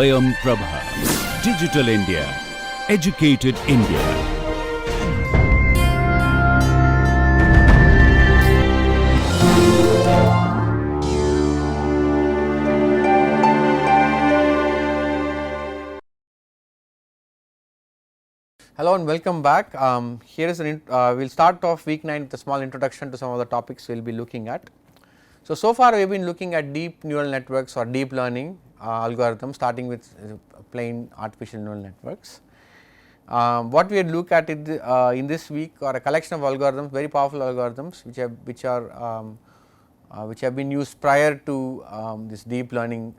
Swayam Prabha. Digital India. Educated India. Hello and welcome back. Here is we'll start off week 9 with a small introduction to some of the topics we'll be looking at. So far we've been looking at deep neural networks or deep learning algorithms, starting with plain artificial neural networks. What we look at in this week are a collection of algorithms, very powerful algorithms which have been used prior to this deep learning,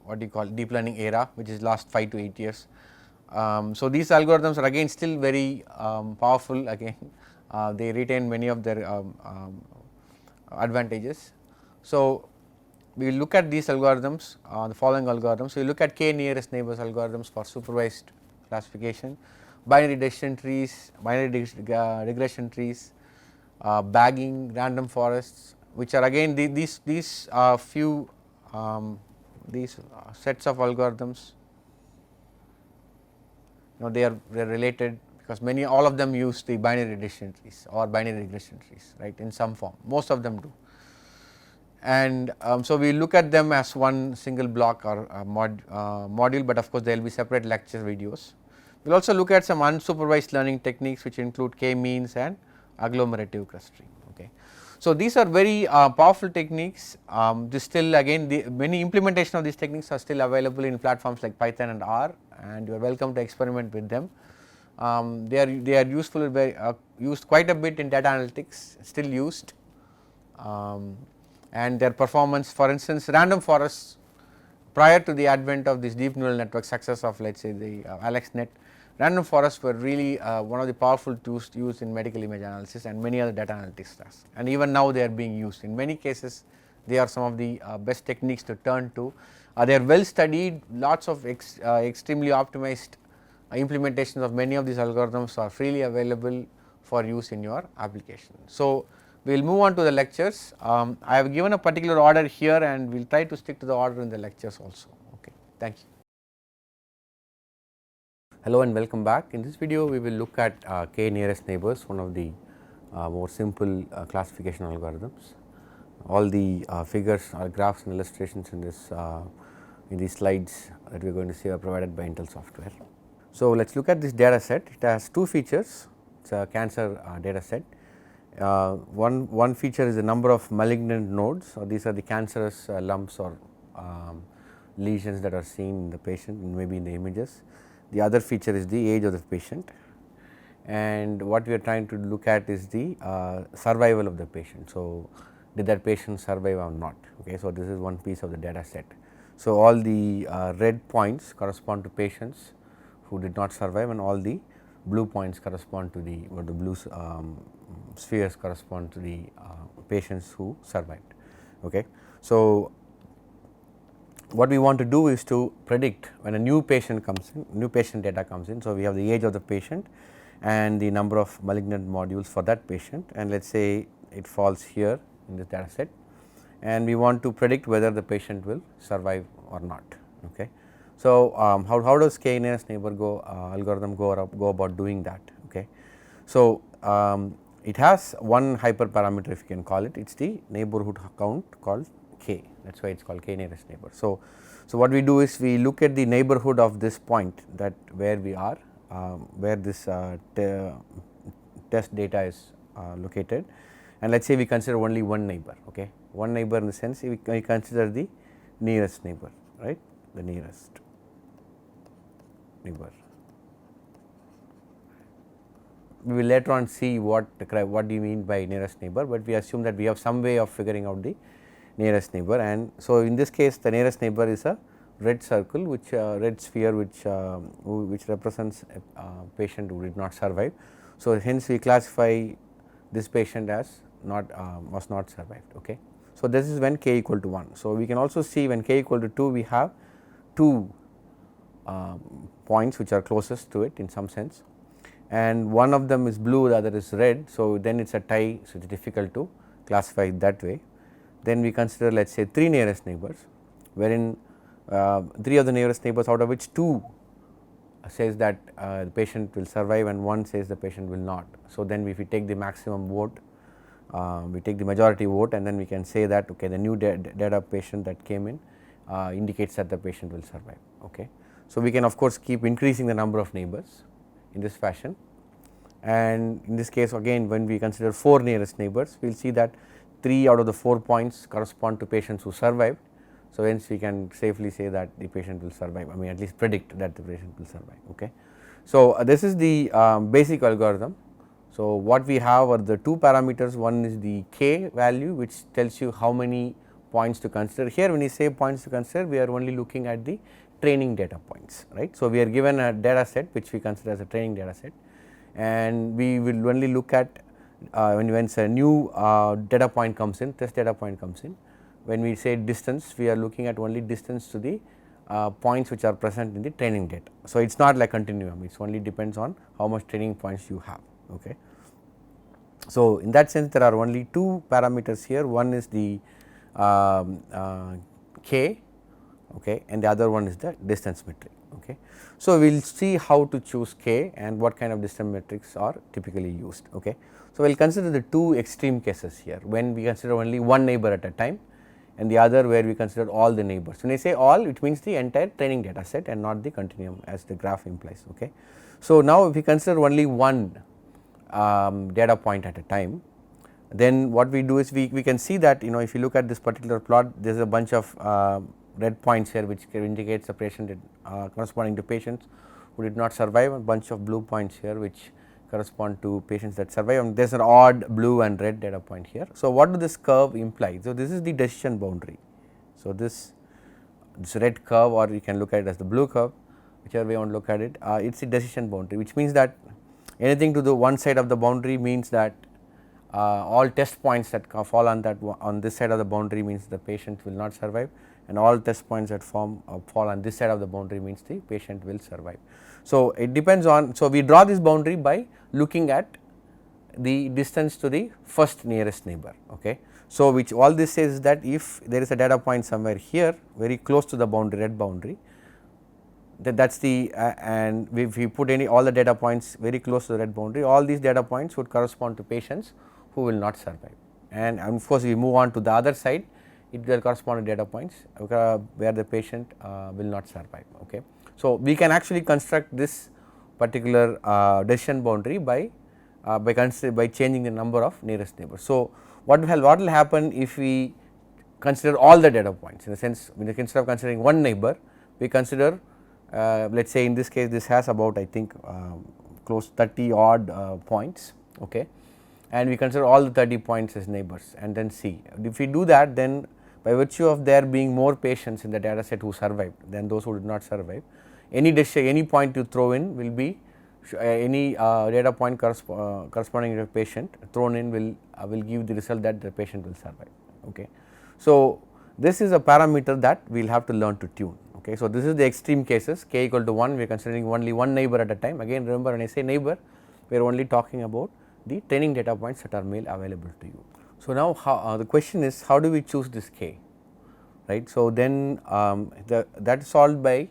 what do you call deep learning era, which is last 5 to 8 years. So these algorithms are again still very powerful. Again, they retain many of their advantages. So we will look at these algorithms, the following algorithms. So we look at k nearest neighbors algorithms for supervised classification, binary decision trees, binary regression trees, bagging, random forests, which are again these few sets of algorithms. They are related because all of them use the binary decision trees or binary regression trees, right, in some form. Most of them do, and so we look at them as one single block or module, but of course there will be separate lecture videos. We will also look at some unsupervised learning techniques which include k-means and agglomerative clustering. Okay. So these are very powerful techniques. This still again many implementation of these techniques are still available in platforms like Python and R, and you are welcome to experiment with them. They are useful, used quite a bit in data analytics, still used, and their performance, for instance, random forests prior to the advent of this deep neural network success of, let us say, the AlexNet, random forests were really one of the powerful tools used in medical image analysis and many other data analytics tasks, and even now they are being used. In many cases they are some of the best techniques to turn to. They are well studied, lots of extremely optimized implementations of many of these algorithms are freely available for use in your application. So we will move on to the lectures. I have given a particular order here and we will try to stick to the order in the lectures also. Okay, thank you. Hello and welcome back. In this video we will look at k nearest neighbors, one of the more simple classification algorithms. All the figures or graphs and illustrations in these slides that we are going to see are provided by Intel software. So let us look at this data set. It has two features. It is a cancer data set. One feature is the number of malignant nodes, or these are the cancerous lumps or lesions that are seen in the patient, maybe in the images. The other feature is the age of the patient, and what we are trying to look at is the survival of the patient. So did that patient survive or not? Okay, so this is one piece of the data set. So all the red points correspond to patients who did not survive, and all the blue points correspond to the blue spheres correspond to the patients who survived. Okay. So what we want to do is to predict when a new patient comes in, new patient data comes in. So we have the age of the patient and the number of malignant modules for that patient, and let us say it falls here in this data set, and we want to predict whether the patient will survive or not. Okay. So how does k nearest neighbor algorithm go about doing that? Okay. So it has one hyperparameter, if you can call it. It is the neighborhood count called k. That is why it is called k nearest neighbor. So what we do is we look at the neighborhood of this point, that where we are, where this test data is located, and let us say we consider only one neighbor. Okay. One neighbor in the sense we consider the nearest neighbor, right, the nearest neighbor. We will later on see what do you mean by nearest neighbor, but we assume that we have some way of figuring out the nearest neighbor, and so in this case the nearest neighbor is a red circle, which red sphere which represents a patient who did not survive. So hence we classify this patient as was not survived. Okay. So this is when k equal to 1. So we can also see when k equal to 2 we have two points which are closest to it in some sense, and one of them is blue, the other is red. So then it is a tie, so it is difficult to classify it that way. Then we consider, let us say, 3 nearest neighbors, wherein 3 of the nearest neighbors, out of which 2 says that the patient will survive and 1 says the patient will not. So, then if we take the maximum vote, we take the majority vote, and then we can say that okay, the new data patient that came in indicates that the patient will survive. Okay. So, we can of course keep increasing the number of neighbors in this fashion, and in this case again when we consider 4 nearest neighbors, we will see that 3 out of the 4 points correspond to patients who survived. So, hence we can safely say that the patient will survive, I mean at least predict that the patient will survive. Okay. So, this is the basic algorithm. So, what we have are the 2 parameters, one is the k value which tells you how many points to consider. Here when you say points to consider, we are only looking at the training data points, right. So, we are given a data set which we consider as a training data set, and we will only look at when a new data point comes in, test data point comes in. When we say distance, we are looking at only distance to the points which are present in the training data. So, it is not like continuum, it only depends on how much training points you have. Okay. So, in that sense there are only 2 parameters here, one is the k, okay, and the other one is the distance metric. Okay. So, we will see how to choose k and what kind of distance metrics are typically used. Okay. So, we will consider the 2 extreme cases here, when we consider only one neighbor at a time and the other where we consider all the neighbors. When I say all, it means the entire training data set and not the continuum as the graph implies. Okay. So, now if we consider only one data point at a time, then what we do is we can see that if you look at this particular plot, there is a bunch of red points here which indicates the patient corresponding to patients who did not survive, a bunch of blue points here which correspond to patients that survive, and there is an odd blue and red data point here. So, what does this curve imply? So, this is the decision boundary. So, this red curve, or you can look at it as the blue curve, whichever way you want to look at it, it is the decision boundary, which means that anything to the one side of the boundary means that all test points that fall on this side of the boundary means the patient will not survive, and all test points that fall on this side of the boundary means the patient will survive. So, it depends on, so we draw this boundary by looking at the distance to the first nearest neighbor. Okay. So, which all this says is that if there is a data point somewhere here very close to the boundary, red boundary, that is the and if we put all the data points very close to the red boundary, all these data points would correspond to patients who will not survive, and of course, we move on to the other side, it will correspond to data points where the patient will not survive. Okay. So, we can actually construct this particular decision boundary by changing the number of nearest neighbors. So, what will happen if we consider all the data points, in the sense instead of considering one neighbor, we consider let us say in this case this has about I think close 30 odd points. Okay. And we consider all the 30 points as neighbors and then see. If we do that, then by virtue of there being more patients in the data set who survived than those who did not survive, any point you throw in will be any data point corresponding to a patient thrown in will give the result that the patient will survive. Okay. So, this is a parameter that we will have to learn to tune. Okay. So, this is the extreme cases, k equal to 1, we are considering only one neighbor at a time. Again remember, when I say neighbor, we are only talking about the training data points that are made available to you. So, now the question is, how do we choose this k, right. So, then that is solved by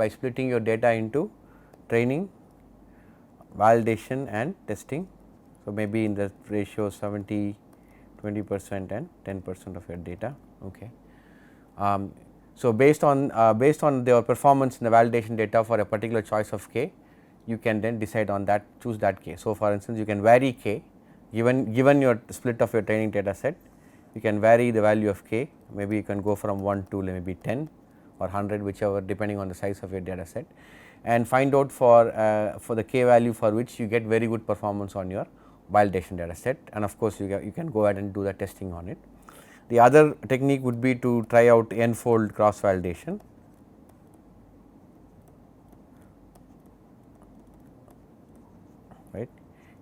splitting your data into training, validation and testing. So, maybe in the ratio 70, 20% and 10% of your data. Okay. So, based on their performance in the validation data for a particular choice of k, you can then decide on that, choose that k. So, for instance, you can vary k given your split of your training data set, you can vary the value of k, maybe you can go from 1 to maybe 10 or 100, whichever, depending on the size of your data set, and find out for the k value for which you get very good performance on your validation data set, and of course, you can go ahead and do the testing on it. The other technique would be to try out n-fold cross validation. Right.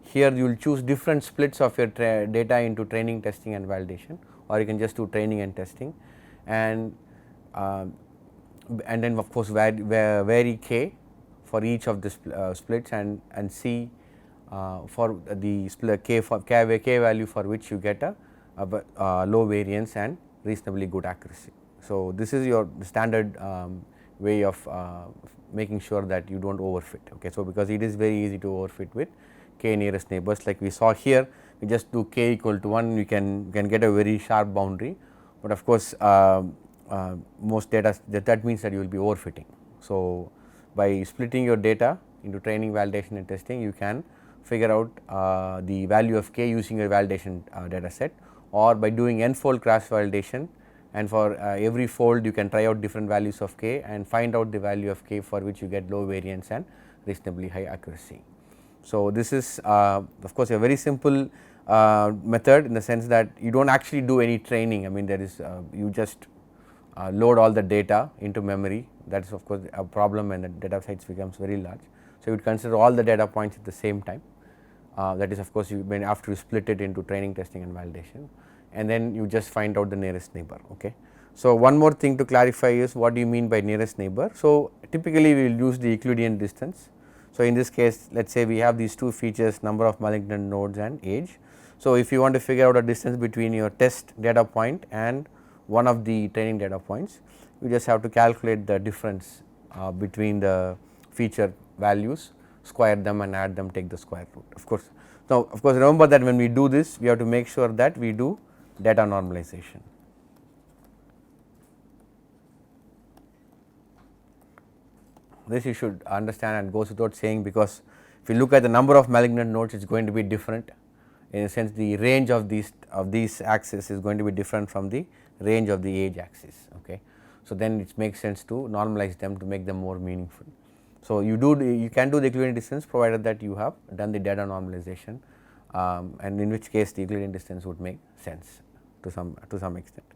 Here you will choose different splits of your data into training, testing and validation, or you can just do training and testing, and then of course vary k for each of the splits and see for the k value for which you get a low variance and reasonably good accuracy. So, this is your standard way of making sure that you do not overfit. Okay. So, because it is very easy to overfit with k nearest neighbors, like we saw here, we just do k equal to 1, you can get a very sharp boundary, but of course, most data that means that you will be overfitting. So, by splitting your data into training, validation and testing, you can figure out the value of k using your validation data set, or by doing n-fold cross validation, and for every fold you can try out different values of k and find out the value of k for which you get low variance and reasonably high accuracy. So, this is of course a very simple method in the sense that you do not actually do any training. I mean, there is you just load all the data into memory. That is of course a problem when the data size becomes very large. So, you would consider all the data points at the same time, that is of course, you may after you split it into training, testing and validation, and then you just find out the nearest neighbor. Okay. So, one more thing to clarify is what do you mean by nearest neighbor. So, typically we will use the Euclidean distance. So, in this case, let us say we have these two features, number of malignant nodes and age. So, if you want to figure out a distance between your test data point and one of the training data points, you just have to calculate the difference between the feature values, square them and add them, take the square root. Of course, now of course, remember that when we do this, we have to make sure that we do data normalization. This you should understand and goes without saying, because if you look at the number of malignant nodes, it is going to be different. In a sense, the range of these axes is going to be different from the range of the age axis. Okay. So, then it makes sense to normalize them to make them more meaningful. So, you can do the Euclidean distance provided that you have done the data normalization, and in which case the Euclidean distance would make sense to some extent.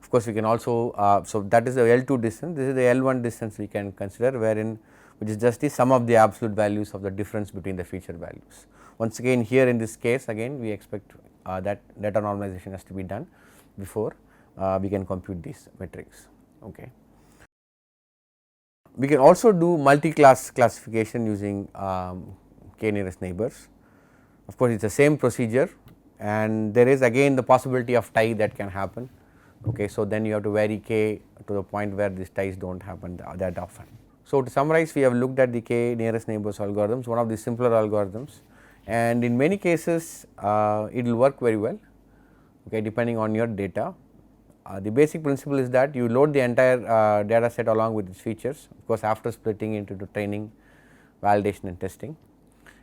Of course, we can also so that is the L2 distance. This is the L1 distance we can consider, wherein which is just the sum of the absolute values of the difference between the feature values. Once again, here in this case, again we expect that data normalization has to be done before we can compute these metrics. Okay. We can also do multi-class classification using k nearest neighbors. Of course, it is the same procedure, and there is again the possibility of tie that can happen. Okay. So, then you have to vary k to the point where these ties do not happen that often. So, to summarize, we have looked at the k nearest neighbors algorithms, one of the simpler algorithms, and in many cases it will work very well, okay, depending on your data. The basic principle is that you load the entire data set along with its features, of course, after splitting into training, validation and testing,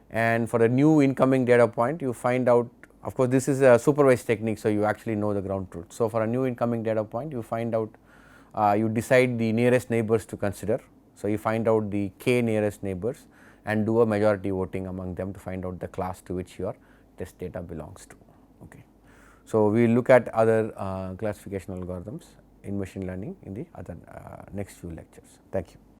and for a new incoming data point you find out, of course, this is a supervised technique. So, you actually know the ground truth. So, for a new incoming data point you find out, you decide the nearest neighbors to consider. So, you find out the k nearest neighbors and do a majority voting among them to find out the class to which your test data belongs to. Okay. So, we will look at other classification algorithms in machine learning in the other next few lectures. Thank you.